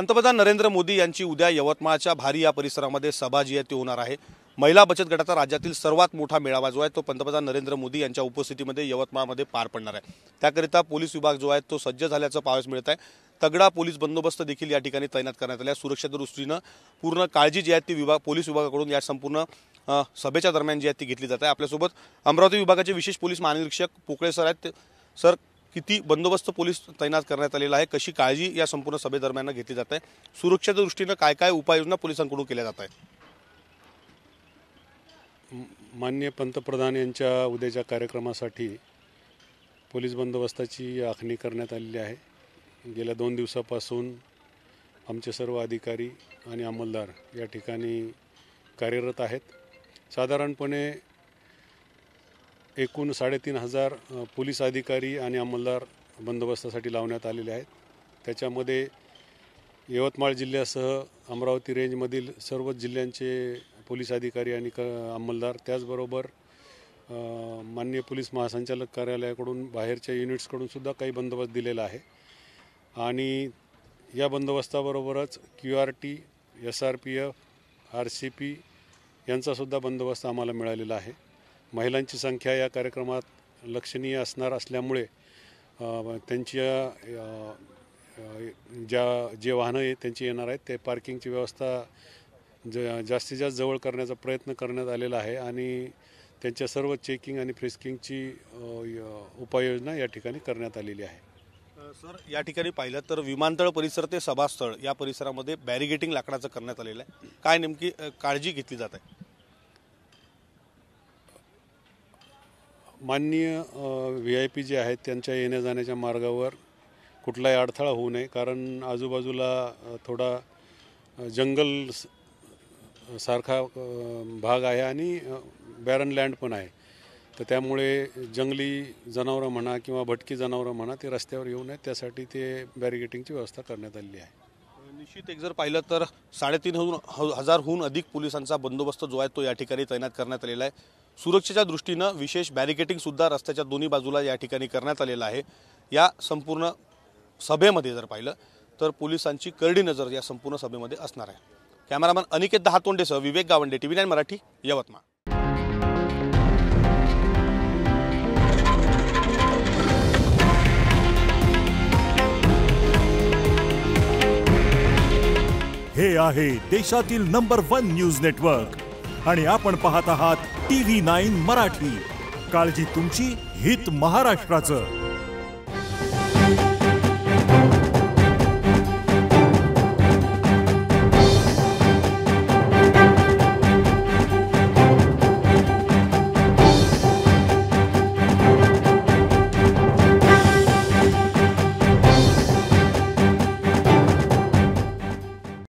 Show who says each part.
Speaker 1: पंतप्रधान नरेंद्र मोदी यांची उद्या यवतमाळच्या भारी या परिसरामध्ये सभा जी आहे ती होणार आहे। महिला बचत गटाचा राज्यातील सर्वात मोठा मेळावा जो आहे तो पंतप्रधान नरेंद्र मोदी यांच्या उपस्थितीमध्ये यवतमाळमध्ये पार पडणार आहे। त्याकरिता पोलीस विभाग जो आहे तो सज्ज झाल्याचं पाहायला मिळत आहे। तगडा पोलीस बंदोबस्त देखील या ठिकाणी तैनात करण्यात आला आहे। सुरक्षेच्या दृष्टीने पूर्ण काळजी जी आहे ती पोलीस विभागाकडून या संपूर्ण सभेच्या दरम्यान जी आहे ती घेतली जाते। आपल्यासोबत अमरावती विभागाचे विशेष पोलीस महानिरीक्षक पोकळे सर आहेत। सर, किती बंदोबस्त पोलीस तैनात करण्यात आलेला आहे, कशी काळजी या संपूर्ण सभेदरम्यान घेतली जाते, सुरक्षेच्या दृष्टीने काय काय उपाययोजना पोलिसांकडून केल्या जात आहेत?
Speaker 2: माननीय पंतप्रधान यांच्या उद्याच्या कार्यक्रमासाठी पोलीस बंदोबस्ताची आखणी करण्यात आलेली आहे। गेल्या 2 दिवसापासून आमचे सर्व अधिकारी आणि अंमलदार या ठिकाणी कार्यरत आहेत। साधारणपणे एकूण 3,500 पोलीस अधिकारी आणि अंमलदार बंदोबस्तासाठी लावण्यात आलेले आहेत। त्याच्यामध्ये यवतमाळ जिल्ह्यासह अमरावती रेंजमधील सर्व जिल्ह्यांचे पोलीस अधिकारी आणि अंमलदार, त्याचबरोबर माननीय पोलीस महासंचालक कार्यालयाकडून बाहेरच्या युनिट्सकडून सुद्धा काही बंदोबस्त दिलेला आहे। आणि या बंदोबस्ताबरोबरच QRT, SRPF, RCP यांचासुद्धा बंदोबस्त आम्हाला मिळालेला आहे। महिलांची संख्या या कार्यक्रमात लक्षणीय असणार असल्यामुळे त्यांच्या जे वाहनं त्यांची येणार आहेत ते पार्किंगची व्यवस्था जास्तीत जास्त जवळ करण्याचा प्रयत्न करण्यात आलेला आहे आणि त्यांच्या सर्व चेकिंग आणि फ्रिस्किंगची उपाययोजना या ठिकाणी करण्यात आलेली आहे।
Speaker 1: सर, या ठिकाणी पाहिलं तर विमानतळ परिसर ते सभास्थळ या परिसरामध्ये बॅरिगेटिंग लाकडाचं करण्यात आलेलं आहे। काय नेमकी काळजी घेतली जात आहे?
Speaker 2: माननीय VIP जे आहेत त्यांच्या येण्या जाण्याच्या मार्गावर कुठलाही अडथळा होऊ नये, कारण आजूबाजूला थोडा जंगल सारखा भाग आहे आणि बॅरन लँड पण आहे। तर त्यामुळे जंगली जनावरं म्हणा किंवा भटकी जनावरं म्हणा ते रस्त्यावर येऊ नये, त्यासाठी ते बॅरिगेटिंगची व्यवस्था करण्यात आलेली आहे।
Speaker 1: निश्चित एक जर पाहिलं तर 3,500हून अधिक पोलिसांचा बंदोबस्त जो आहे तो या ठिकाणी तैनात करण्यात आलेला आहे। सुरक्षेच्या दृष्टीने विशेष बॅरिगेटिंग सुद्धा रस्त्याच्या दोन्ही बाजूला या ठिकाणी करण्यात आलेलं आहे। या संपूर्ण सभेमध्ये जर पाहिलं तर पोलिसांची करडी नजर या संपूर्ण सभेमध्ये असणार आहे। कॅमेरामॅन अनिकेत दहातोंडेसह विवेक गावंडे, TV9 मराठी, यवतमाळ।
Speaker 3: हे आहे देशातील नंबर 1 न्यूज नेटवर्क आणि आपण पाहत आहात TV9 मराठी। काळजी तुमची, हित महाराष्ट्राचं।